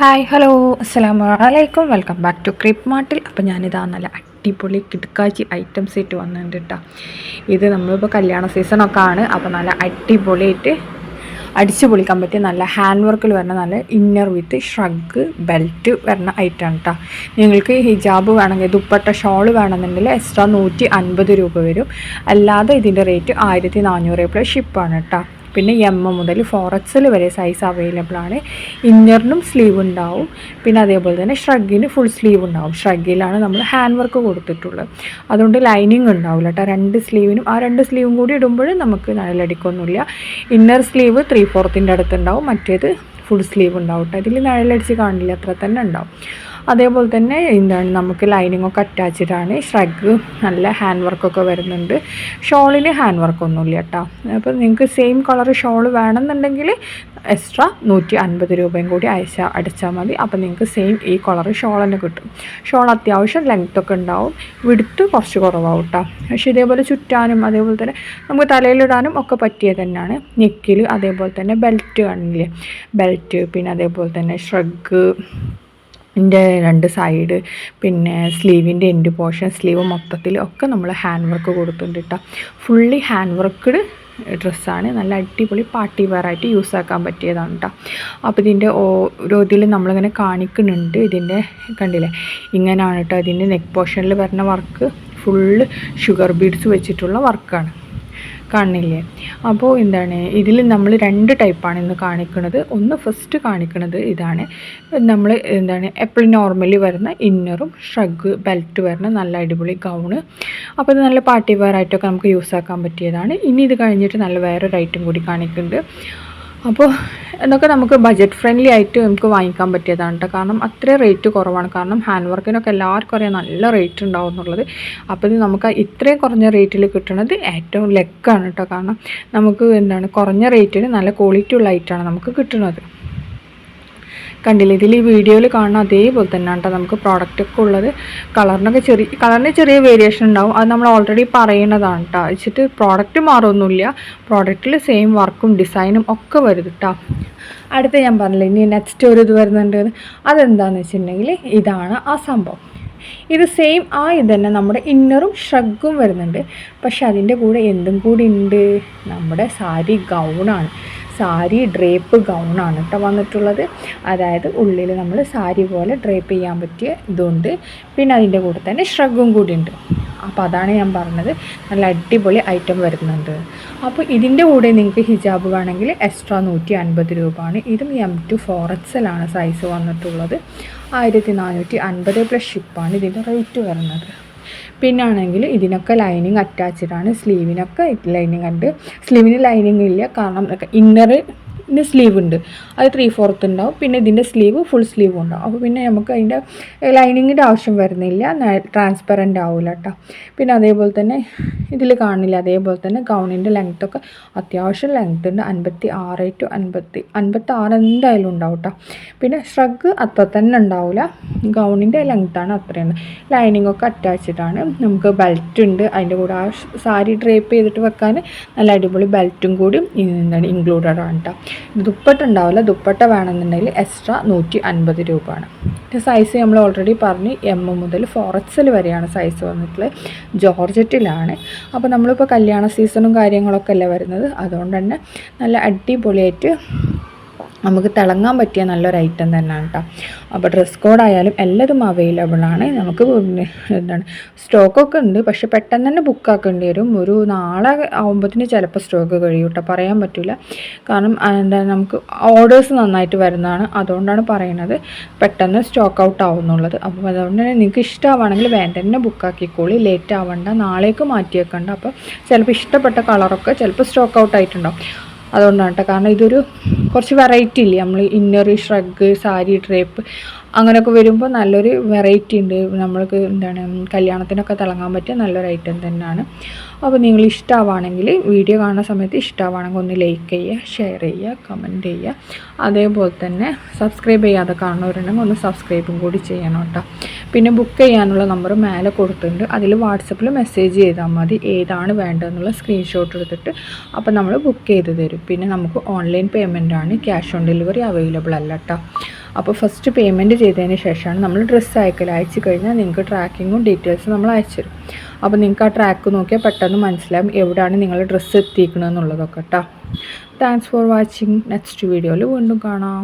Hi hello അസ്സലാമു അലൈക്കും welcome back to ക്രിപ്പ് മാർട്ടിൽ. അപ്പോൾ ഞാനിതാ നല്ല അടിപൊളി കിടക്കാച്ചി ഐറ്റംസ് ആയിട്ട് വന്നിട്ടുണ്ട് കേട്ടോ. ഇത് നമ്മളിപ്പോൾ കല്യാണ സീസണൊക്കെ ആണ്. അപ്പോൾ നല്ല അടിപൊളിയായിട്ട് അടിച്ചു പൊളിക്കാൻ പറ്റിയ നല്ല ഹാൻഡ് വർക്കിൽ വരുന്ന നല്ല ഇന്നർ വിത്ത് ഷ്രഗ് ബെൽറ്റ് വരുന്ന ഐറ്റമാണ് കേട്ടോ. നിങ്ങൾക്ക് ഹിജാബ് വേണമെങ്കിൽ ദുപ്പട്ട ഷോൾ വേണമെന്നുണ്ടെങ്കിൽ എക്സ്ട്രാ 150 രൂപ വരും. അല്ലാതെ ഇതിൻ്റെ റേറ്റ് 1400 പ്ലസ് ഷിപ്പാണ് കേട്ടോ. പിന്നെ എം മുതൽ 4XL വരെ സൈസ് അവൈലബിൾ ആണ്. ഇന്നറിനും സ്ലീവ് ഉണ്ടാവും. പിന്നെ അതേപോലെ തന്നെ ഷ്രഗിന് ഫുൾ സ്ലീവ് ഉണ്ടാവും. ഷ്രഗിലാണ് നമ്മൾ ഹാൻഡ് വർക്ക് കൊടുത്തിട്ടുള്ളത്. അതുകൊണ്ട് ലൈനിങ് ഉണ്ടാവില്ല കേട്ടോ. രണ്ട് സ്ലീവിനും ആ രണ്ട് സ്ലീവും കൂടി ഇടുമ്പോൾ നമുക്ക് നിഴലടിക്കൊന്നുമില്ല. ഇന്നർ സ്ലീവ് 3/4 അടുത്തുണ്ടാവും, മറ്റേത് ഫുൾ സ്ലീവ് ഉണ്ടാവും കേട്ടോ. ഇതിൽ നിഴലടിച്ച് കാണില്ല, അത്ര തന്നെ ഉണ്ടാവും. അതേപോലെ തന്നെ നമുക്ക് ലൈനിങ്ങൊക്കെ അറ്റാച്ച്ഡാണ്. ഷ്രഗ് നല്ല ഹാൻഡ് വർക്കൊക്കെ വരുന്നുണ്ട്. ഷോളിന് ഹാൻഡ് വർക്കൊന്നുമില്ല കേട്ടോ. അപ്പോൾ നിങ്ങൾക്ക് സെയിം കളർ ഷോൾ വേണമെന്നുണ്ടെങ്കിൽ എക്സ്ട്രാ 150 രൂപയും കൂടി അടിച്ചാൽ മതി. അപ്പോൾ നിങ്ങൾക്ക് സെയിം ഈ കളർ ഷോൾ തന്നെ കിട്ടും. ഷോൾ അത്യാവശ്യം ലെങ്ത്തൊക്കെ ഉണ്ടാവും, വിടുത്ത് കുറച്ച് കുറവാകും കേട്ടോ. പക്ഷേ ഇതേപോലെ ചുറ്റാനും അതേപോലെ തന്നെ നമുക്ക് തലയിലിടാനും ഒക്കെ പറ്റിയത് തന്നെയാണ്. നെക്കിൽ അതേപോലെ തന്നെ ബെൽറ്റ് കാണില്ലേ, ബെൽറ്റ്, പിന്നെ അതേപോലെ തന്നെ ഷ്രഗ് രണ്ട് സൈഡ്, പിന്നെ സ്ലീവിൻ്റെ എൻഡ് പോർഷൻ, സ്ലീവ് മൊത്തത്തിൽ ഒക്കെ നമ്മൾ ഹാൻഡ് വർക്ക് കൊടുത്തിട്ടുണ്ട് കേട്ടോ. ഫുള്ളി ഹാൻഡ് വർക്ക്ഡ് ഡ്രസ്സാണ്. നല്ല അടിപൊളി പാർട്ടി വെയർ ആയിട്ട് യൂസ് ആക്കാൻ പറ്റിയതാണ് കേട്ടോ. അപ്പോൾ ഇതിൻ്റെ ഓരോ ഇതിൽ നമ്മളിങ്ങനെ കാണിക്കുന്നുണ്ട്. ഇതിൻ്റെ കണ്ടില്ലേ, ഇങ്ങനെയാണ് കേട്ടോ. ഇതിൻ്റെ നെക്ക് പോർഷനിൽ വരുന്ന വർക്ക് ഫുള്ള് ഷുഗർ ബീഡ്സ് വെച്ചിട്ടുള്ള വർക്കാണ്, കാണില്ലേ. അപ്പോൾ ഇതിൽ നമ്മൾ 2 ടൈപ്പാണ് ഇന്ന് കാണിക്കുന്നത്. ഒന്ന് ഫസ്റ്റ് കാണിക്കുന്നത് ഇതാണ്. നമ്മൾ എപ്പോഴും നോർമലി വരുന്ന ഇന്നറും ഷ്രഗ് ബെൽറ്റ് വരുന്ന നല്ല അടിപൊളി ഗൗണ്. അപ്പോൾ ഇത് നല്ല പാർട്ടി വെയർ ആയിട്ടൊക്കെ നമുക്ക് യൂസ് ആക്കാൻ പറ്റിയതാണ്. ഇനി ഇത് കഴിഞ്ഞിട്ട് നല്ല വേറൊരു ഐറ്റം കൂടി കാണിക്കുന്നുണ്ട്. അപ്പോൾ എന്നൊക്കെ നമുക്ക് ബഡ്ജറ്റ് ഫ്രണ്ട്ലി ആയിട്ട് നമുക്ക് വാങ്ങിക്കാൻ പറ്റിയതാണ് കേട്ടോ. കാരണം അത്ര റേറ്റ് കുറവാണ്. കാരണം ഹാൻഡ് വർക്കിനൊക്കെ എല്ലാവർക്കും അറിയാം നല്ല റേറ്റ് ഉണ്ടാവും എന്നുള്ളത്. അപ്പോൾ ഇത് നമുക്ക് ഇത്രയും കുറഞ്ഞ റേറ്റിൽ കിട്ടുന്നത് ഏറ്റവും ലക്കാണ് കേട്ടോ. കാരണം നമുക്ക് കുറഞ്ഞ റേറ്റിന് നല്ല ക്വാളിറ്റി ഉള്ള ഐറ്റമാണ് നമുക്ക് കിട്ടുന്നത്. കണ്ടില്ലേ, ഇതിൽ ഈ വീഡിയോയിൽ കാണുന്ന അതേപോലെ തന്നെ കേട്ടോ നമുക്ക് പ്രോഡക്റ്റൊക്കെ ഉള്ളത്. കളറിന് ചെറിയ വേരിയേഷൻ ഉണ്ടാവും. അത് നമ്മൾ ഓൾറെഡി പറയുന്നതാണ് കേട്ടോ. വെച്ചിട്ട് പ്രോഡക്റ്റ് മാറൊന്നുമില്ല. പ്രോഡക്റ്റിൽ സെയിം വർക്കും ഡിസൈനും ഒക്കെ വരും കേട്ടോ. അടുത്ത ഞാൻ പറഞ്ഞില്ല, ഇനി നെക്സ്റ്റ് ഒരു ഇത് വരുന്നുണ്ട്. അതെന്താണെന്ന് വെച്ചിട്ടുണ്ടെങ്കിൽ ഇതാണ് ആ സംഭവം. ഇത് സെയിം ഇത് തന്നെ നമ്മുടെ ഇന്നറും ഷ്രഗും വരുന്നുണ്ട്. പക്ഷെ അതിൻ്റെ കൂടെ എന്തും കൂടി ഉണ്ട്, നമ്മുടെ സാരി ഗൗണാണ്. സാരി ഡ്രേപ്പ് ഗൗണാണ് കേട്ടോ വന്നിട്ടുള്ളത്. അതായത് ഉള്ളിൽ നമ്മൾ സാരി പോലെ ഡ്രേപ്പ് ചെയ്യാൻ പറ്റിയ ഇതുണ്ട്. പിന്നെ അതിൻ്റെ കൂടെ തന്നെ ഷ്രഗും കൂടി ഉണ്ട്. അപ്പോൾ അതാണ് ഞാൻ പറഞ്ഞത്, നല്ല അടിപൊളി ഐറ്റം വരുന്നുണ്ട്. അപ്പോൾ ഇതിൻ്റെ കൂടെ നിങ്ങൾക്ക് ഹിജാബ് വേണമെങ്കിൽ എക്സ്ട്രാ 150 രൂപയാണ്. ഇതും M to 4XL ആണ് സൈസ് വന്നിട്ടുള്ളത്. 1450 പ്ലസ് ഷിപ്പാണ് ഇതിൻ്റെ റേറ്റ് വരുന്നത്. പിന്നെ ആണെങ്കിൽ ഇതിനൊക്കെ ലൈനിങ് അറ്റാച്ച്ഡാണ്. സ്ലീവിനൊക്കെ ലൈനിങ് ഉണ്ട്. സ്ലീവിന് ലൈനിങ് ഇല്ല, കാരണം ഇന്നറിന് സ്ലീവ് ഉണ്ട്, അത് 3/4 ഉണ്ടാവും. പിന്നെ ഇതിൻ്റെ സ്ലീവ് ഫുൾ സ്ലീവ് ഉണ്ടാവും. അപ്പോൾ പിന്നെ നമുക്ക് അതിൻ്റെ ലൈനിങ്ങിൻ്റെ ആവശ്യം വരുന്നില്ല, ട്രാൻസ്പെറൻ്റ് ആവില്ല കേട്ടോ. പിന്നെ അതേപോലെ തന്നെ ഇതിൽ കാണില്ല, അതേപോലെ തന്നെ ഗൗണിൻ്റെ ലെങ്ത്തൊക്കെ അത്യാവശ്യം ലെങ്ത് ഉണ്ട്. 56 to 56 എന്തായാലും ഉണ്ടാവും കേട്ടോ. പിന്നെ ഷ്രഗ് അത്ര തന്നെ ഉണ്ടാവില്ല, ഗൗണിൻ്റെ ലെങ്ത്താണ് അത്രയാണ്. ലൈനിങ്ങൊക്കെ അറ്റാച്ച്ഡാണ്. നമുക്ക് ബെൽറ്റ് ഉണ്ട് അതിൻ്റെ കൂടെ. ആ സാരി ഡ്രേപ്പ് ചെയ്തിട്ട് വെക്കാൻ നല്ല അടിപൊളി ബെൽറ്റും കൂടി ഇൻക്ലൂഡഡ് ആണ് കേട്ടോ. ദുപ്പട്ട ഉണ്ടാവില്ല. ദുപ്പട്ട വേണമെന്നുണ്ടെങ്കിൽ എക്സ്ട്രാ 150 രൂപയാണ്. സൈസ് നമ്മൾ ഓൾറെഡി പറഞ്ഞ് M മുതൽ 4XL വരെയാണ് സൈസ് വന്നിട്ടുള്ളത്. ജോർജറ്റിലാണ്. അപ്പോൾ നമ്മളിപ്പോൾ കല്യാണ സീസണും കാര്യങ്ങളൊക്കെ അല്ലേ വരുന്നത്. അതുകൊണ്ട് തന്നെ നല്ല അടിപൊളിയായിട്ട് നമുക്ക് തിളങ്ങാൻ പറ്റിയ നല്ലൊരു ഐറ്റം തന്നെയാണ് കേട്ടോ. അപ്പോൾ ഡ്രസ് കോഡായാലും എല്ലാതും അവൈലബിൾ ആണ്. നമുക്ക് സ്റ്റോക്കൊക്കെ ഉണ്ട്, പക്ഷെ പെട്ടെന്ന് തന്നെ ബുക്കാക്കേണ്ടി വരും. ഒരു നാളെ ആകുമ്പോഴത്തേന് ചിലപ്പോൾ സ്റ്റോക്ക് കഴിയും കേട്ടോ, പറയാൻ പറ്റില്ല. കാരണം നമുക്ക് ഓർഡേഴ്സ് നന്നായിട്ട് വരുന്നതാണ്. അതുകൊണ്ടാണ് പറയുന്നത് പെട്ടെന്ന് സ്റ്റോക്ക് ഔട്ട് ആവുന്നുള്ളത്. അപ്പോൾ അതുകൊണ്ട് തന്നെ നിങ്ങൾക്ക് ഇഷ്ടമാണെങ്കിൽ വേണ്ട തന്നെ ബുക്കാക്കിക്കോളി, ലേറ്റ് ആവണ്ട, നാളേക്ക് മാറ്റി വെക്കണ്ട. അപ്പോൾ ചിലപ്പോൾ ഇഷ്ടപ്പെട്ട കളറൊക്കെ ചിലപ്പോൾ സ്റ്റോക്ക് ഔട്ട് ആയിട്ടുണ്ടാവും. അതുകൊണ്ടാണ് കേട്ടോ. കാരണം ഇതൊരു കുറച്ച് വെറൈറ്റി ഇല്ലേ, നമ്മൾ ഇന്നർ ഷ്രഗ് സാരി ഡ്രേപ്പ് അങ്ങനെയൊക്കെ വരുമ്പോൾ നല്ലൊരു വെറൈറ്റി ഉണ്ട്. നമ്മൾക്ക് കല്യാണത്തിനൊക്കെ തിളങ്ങാൻ പറ്റിയ നല്ലൊരു ഐറ്റം തന്നെയാണ്. അപ്പോൾ നിങ്ങൾ ഇഷ്ടമാണെങ്കിൽ, വീഡിയോ കാണുന്ന സമയത്ത് ഇഷ്ടമാണെങ്കിൽ ഒന്ന് ലൈക്ക് ചെയ്യുക, ഷെയർ ചെയ്യുക, കമൻറ്റ് ചെയ്യുക. അതേപോലെ തന്നെ സബ്സ്ക്രൈബ് ചെയ്യാതെ കാണുന്നവരുണ്ടെങ്കിൽ ഒന്ന് സബ്സ്ക്രൈബും കൂടി ചെയ്യണം കേട്ടോ. പിന്നെ ബുക്ക് ചെയ്യാനുള്ള നമ്പർ മേലെ കൊടുത്തിട്ടുണ്ട്. അതിൽ വാട്സപ്പിൽ മെസ്സേജ് ചെയ്താൽ മതി ഏതാണ് വേണ്ടതെന്നുള്ള സ്ക്രീൻഷോട്ട് എടുത്തിട്ട്. അപ്പോൾ നമ്മൾ ബുക്ക് ചെയ്ത് തരും. പിന്നെ നമുക്ക് ഓൺലൈൻ പേയ്മെൻറ്റാണ്, ക്യാഷ് ഓൺ ഡെലിവറി അവൈലബിൾ അല്ല കേട്ടോ. അപ്പോൾ ഫസ്റ്റ് പേയ്മെൻറ്റ് ചെയ്തതിന് ശേഷമാണ് നമ്മൾ ഡ്രസ്സ് അയച്ചു കഴിഞ്ഞാൽ നിങ്ങൾക്ക് ട്രാക്കിങ്ങും ഡീറ്റെയിൽസും നമ്മൾ അയച്ചു തരും. അപ്പോൾ നിങ്ങൾക്ക് ആ ട്രാക്ക് നോക്കിയാൽ പെട്ടെന്ന് മനസ്സിലാവും എവിടെയാണ് നിങ്ങളുടെ ഡ്രസ്സ് എത്തിക്കണമെന്നുള്ളതൊക്കെ കേട്ടോ. Thanks for watching. നെക്സ്റ്റ് വീഡിയോയിൽ വീണ്ടും കാണാം.